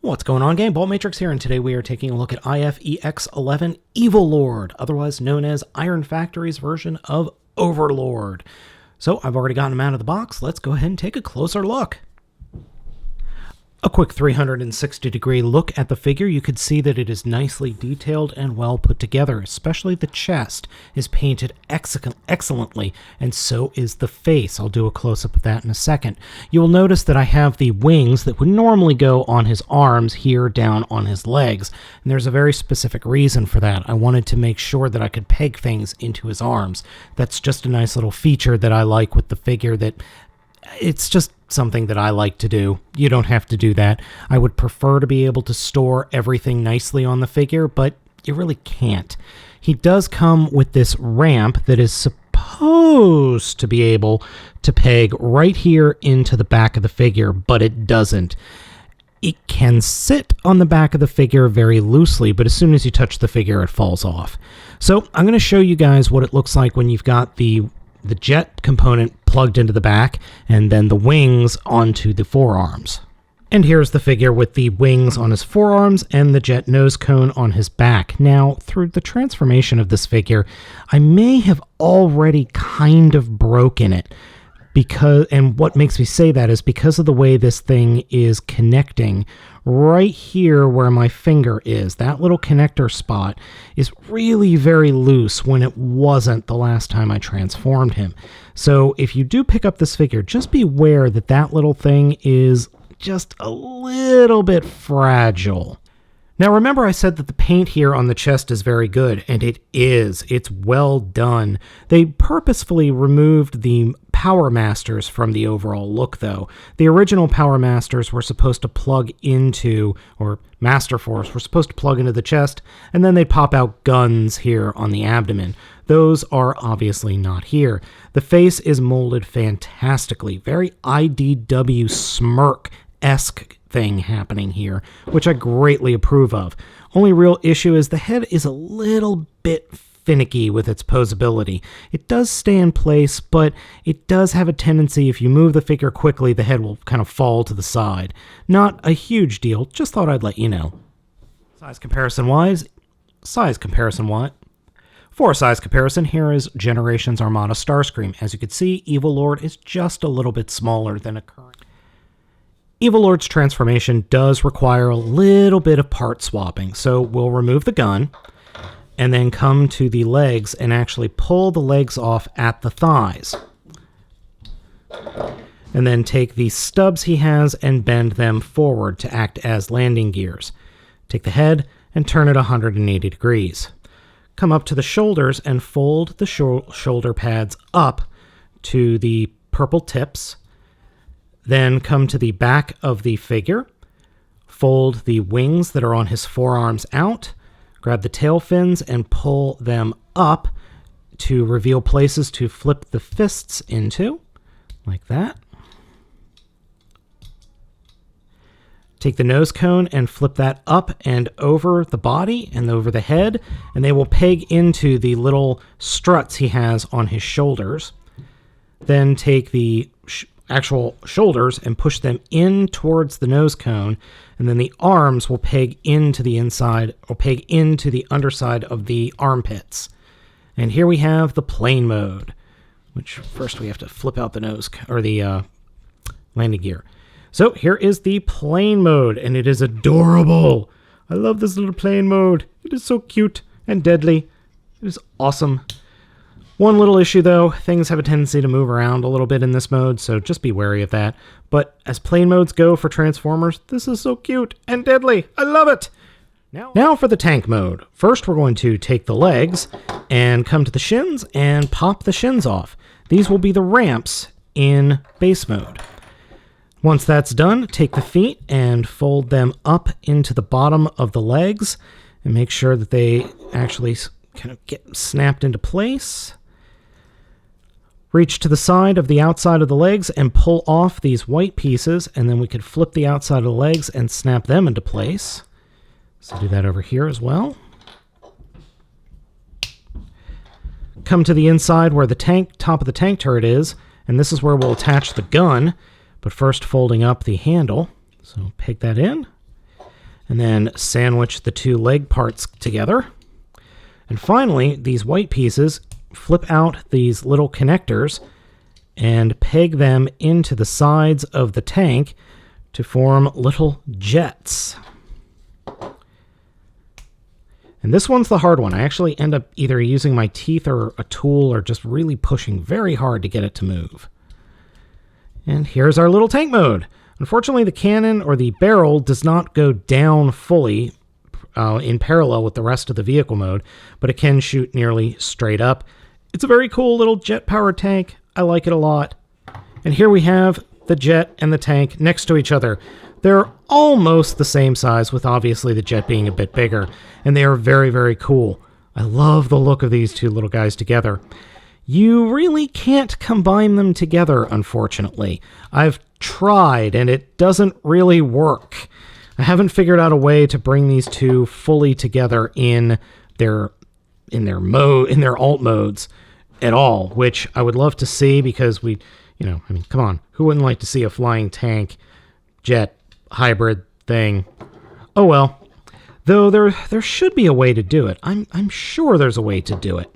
What's going on, gang? Baltmatrix here, and today we are taking a look at IFEX11 Evil Lord, otherwise known as Iron Factory's version of Overlord. So I've already gotten him out of the box. Let's go ahead and take a closer look. A quick 360-degree look at the figure. You could see that it is nicely detailed and well put together, especially the chest is painted excellently, and so is the face. I'll do a close-up of that in a second. You will notice that I have the wings that would normally go on his arms here down on his legs, and there's a very specific reason for that. I wanted to make sure that I could peg things into his arms. That's just a nice little feature that I like with the figure, that it's just something that I like to do. You don't have to do that. I would prefer to be able to store everything nicely on the figure, but you really can't. He does come with this ramp that is supposed to be able to peg right here into the back of the figure, but it doesn't. It can sit on the back of the figure very loosely, but as soon as you touch the figure, it falls off. So I'm going to show you guys what it looks like when you've got the jet component plugged into the back and then the wings onto the forearms. And here's the figure with the wings on his forearms and the jet nose cone on his back. Now, through the transformation of this figure, I may have already kind of broken it. And what makes me say that is because of the way this thing is connecting right here where my finger is. That little connector spot is really very loose when it wasn't the last time I transformed him. So if you do pick up this figure, just be aware that that little thing is just a little bit fragile. Now remember I said that the paint here on the chest is very good, and it is. It's well done. They purposefully removed the Power Masters from the overall look, though. The original Power Masters were supposed to plug into, or Master Force were supposed to plug into the chest, and then they'd pop out guns here on the abdomen. Those are obviously not here. The face is molded fantastically. Very IDW smirk-esque thing happening here, which I greatly approve of. Only real issue is the head is a little bit finicky with its posability. It does stay in place, but it does have a tendency, if you move the figure quickly, the head will kind of fall to the side. Not a huge deal, just thought I'd let you know. Size comparison, for a size comparison, here is Generations Armada Starscream. As you can see, Evil Lord is just a little bit smaller than a current. Evil Lord's transformation does require a little bit of part swapping, so we'll remove the gun and then come to the legs and actually pull the legs off at the thighs. And then take the stubs he has and bend them forward to act as landing gears. Take the head and turn it 180 degrees. Come up to the shoulders and fold the shoulder pads up to the purple tips. Then come to the back of the figure, fold the wings that are on his forearms out, grab the tail fins and pull them up to reveal places to flip the fists into, like that. Take the nose cone and flip that up and over the body and over the head, and they will peg into the little struts he has on his shoulders. Then take the actual shoulders and push them in towards the nose cone, and then the arms will peg into the inside, or peg into the underside of the armpits. And here we have the plane mode, which first we have to flip out the nose, or the landing gear. So here is the plane mode, and it is adorable. I love this little plane mode. It is so cute and deadly. It is awesome. One little issue, though, things have a tendency to move around a little bit in this mode, so just be wary of that. But as plane modes go for Transformers, this is so cute and deadly. I love it! Now for the tank mode. First, we're going to take the legs and come to the shins and pop the shins off. These will be the ramps in base mode. Once that's done, take the feet and fold them up into the bottom of the legs and make sure that they actually kind of get snapped into place. Reach to the side of the outside of the legs and pull off these white pieces, and then we could flip the outside of the legs and snap them into place. So do that over here as well. Come to the inside where the top of the tank turret is, and this is where we'll attach the gun, but first folding up the handle. So peg that in. and then sandwich the two leg parts together. And finally, these white pieces, flip out these little connectors and peg them into the sides of the tank to form little jets. And this one's the hard one. I actually end up either using my teeth or a tool or just really pushing very hard to get it to move. And here's our little tank mode. Unfortunately, the cannon or the barrel does not go down fully in parallel with the rest of the vehicle mode, but it can shoot nearly straight up. It's a very cool little jet-powered tank. I like it a lot. And here we have the jet and the tank next to each other. They're almost the same size, with obviously the jet being a bit bigger, and they are very, very cool. I love the look of these two little guys together. You really can't combine them together, unfortunately. I've tried, and it doesn't really work. I haven't figured out a way to bring these two fully together in their alt modes at all, which I would love to see, because come on, who wouldn't like to see a flying tank jet hybrid thing? Oh well. Though there should be a way to do it. I'm sure there's a way to do it.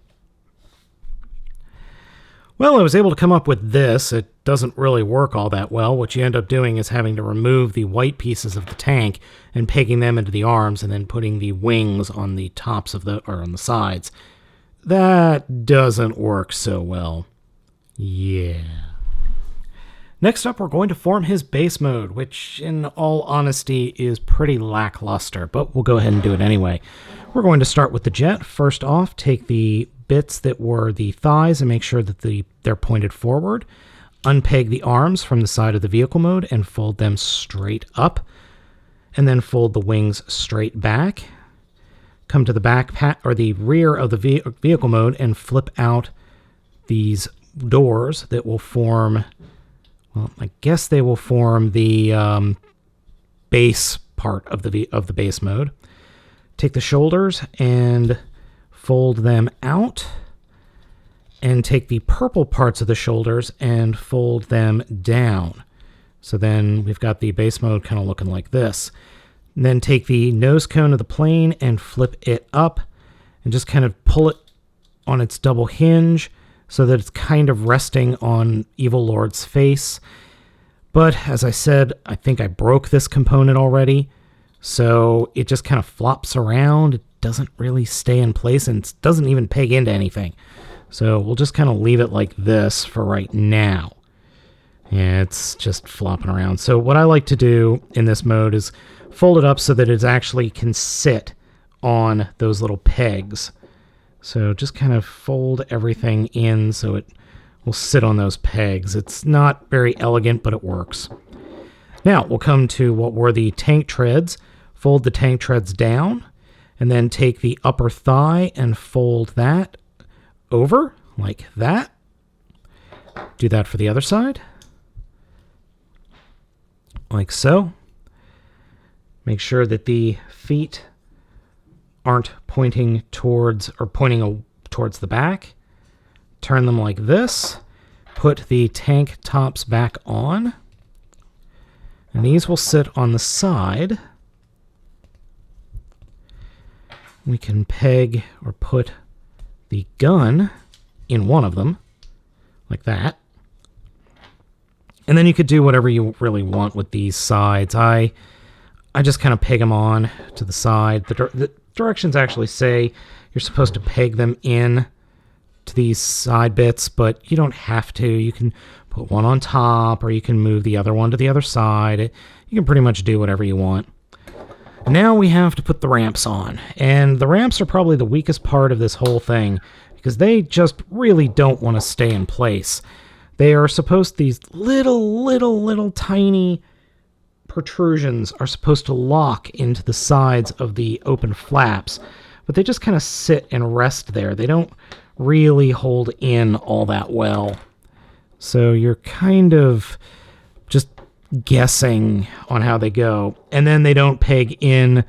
Well, I was able to come up with this. It doesn't really work all that well. What you end up doing is having to remove the white pieces of the tank and pegging them into the arms, and then putting the wings on the tops of on the sides. That doesn't work so well. Yeah. Next up, we're going to form his base mode, which in all honesty is pretty lackluster, but we'll go ahead and do it anyway. We're going to start with the jet. First off, take the bits that were the thighs and make sure that they're pointed forward. Unpeg the arms from the side of the vehicle mode and fold them straight up, and then fold the wings straight back. Come to the back or the rear of the vehicle mode and flip out these doors that will form, well, I guess they will form the base part of the base mode. Take the shoulders and fold them out, and take the purple parts of the shoulders and fold them down. So then we've got the base mode kind of looking like this. And then take the nose cone of the plane and flip it up and just kind of pull it on its double hinge so that it's kind of resting on Evil Lord's face. But as I said, I think I broke this component already, so it just kind of flops around. It doesn't really stay in place, and it doesn't even peg into anything. So we'll just kind of leave it like this for right now. Yeah, it's just flopping around. So what I like to do in this mode is fold it up so that it actually can sit on those little pegs. So just kind of fold everything in so it will sit on those pegs. It's not very elegant, but it works. Now we'll come to what were the tank treads. Fold the tank treads down, and then take the upper thigh and fold that over like that. Do that for the other side, like so. Make sure that the feet aren't pointing towards the back. Turn them like this. Put the tank tops back on, and these will sit on the side. We can peg or put the gun in one of them, like that. And then you could do whatever you really want with these sides. I just kind of peg them on to the side. The directions actually say you're supposed to peg them in to these side bits, but you don't have to. You can put one on top, or you can move the other one to the other side. You can pretty much do whatever you want. Now we have to put the ramps on, and the ramps are probably the weakest part of this whole thing, because they just really don't want to stay in place. They are supposed, these little tiny protrusions are supposed to lock into the sides of the open flaps, but they just kind of sit and rest there. They don't really hold in all that well. So you're kind of just guessing on how they go. And then they don't peg in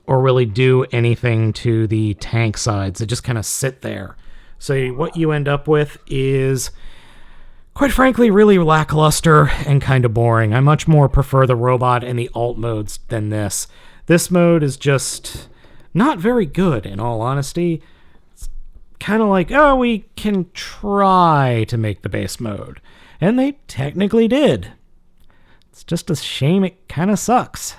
or really do anything to the tank sides. They just kind of sit there. So what you end up with is, quite frankly, really lackluster and kind of boring. I much more prefer the robot and the alt modes than this. This mode is just not very good, in all honesty. It's kind of like, oh, we can try to make the base mode. And they technically did. It's just a shame it kind of sucks.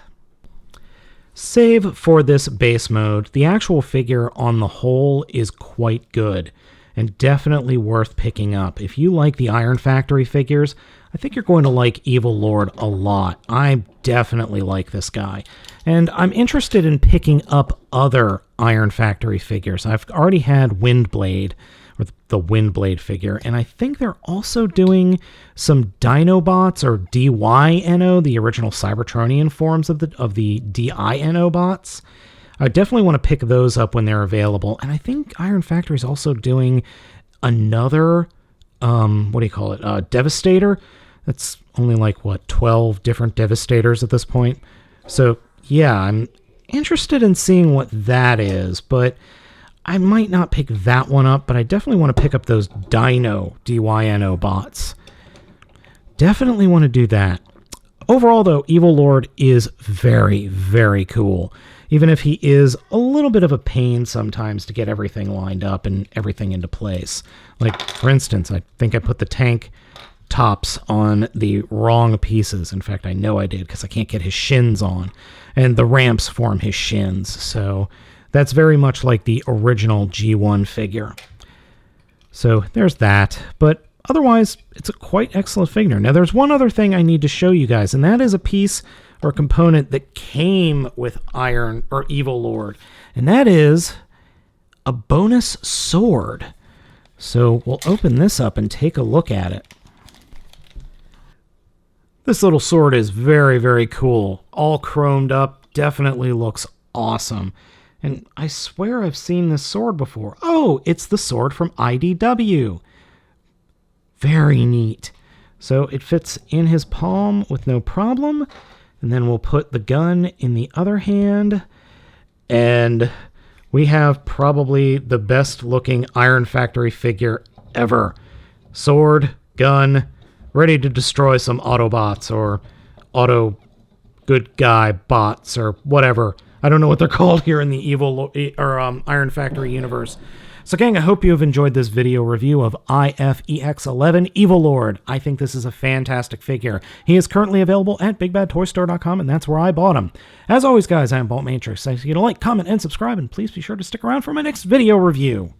Save for this base mode, the actual figure on the whole is quite good and definitely worth picking up. If you like the Iron Factory figures, I think you're going to like Evil Lord a lot. I definitely like this guy. And I'm interested in picking up other Iron Factory figures. I've already had Windblade, or the Windblade figure, and I think they're also doing some Dinobots, or DYNO, the original Cybertronian forms of the DINO bots. I definitely want to pick those up when they're available. And I think Iron Factory is also doing another, Devastator. That's only like, 12 different Devastators at this point. So, yeah, I'm interested in seeing what that is, but I might not pick that one up, but I definitely want to pick up those DYNO bots. Definitely want to do that. Overall, though, Evil Lord is very, very cool. Even if he is a little bit of a pain sometimes to get everything lined up and everything into place. Like, for instance, I think I put the tank tops on the wrong pieces. In fact, I know I did because I can't get his shins on. And the ramps form his shins. So that's very much like the original G1 figure. So there's that. But otherwise, it's a quite excellent figure. Now, there's one other thing I need to show you guys, and that is a piece or component that came with Iron or Evil Lord, and that is a bonus sword. So we'll open this up and take a look at it. This little sword is very, very cool. All chromed up, definitely looks awesome. And I swear I've seen this sword before. Oh, it's the sword from IDW. Very neat. So it fits in his palm with no problem. And then we'll put the gun in the other hand. And we have probably the best looking Iron Factory figure ever. Sword, gun, ready to destroy some Autobots or auto good guy bots or whatever. I don't know what they're called here in the Iron Factory universe. So gang, I hope you have enjoyed this video review of IFEX11 Evil Lord. I think this is a fantastic figure. He is currently available at BigBadToyStore.com, and that's where I bought him. As always, guys, I'm Baltmatrix. Thanks for you to like, comment, and subscribe, and please be sure to stick around for my next video review.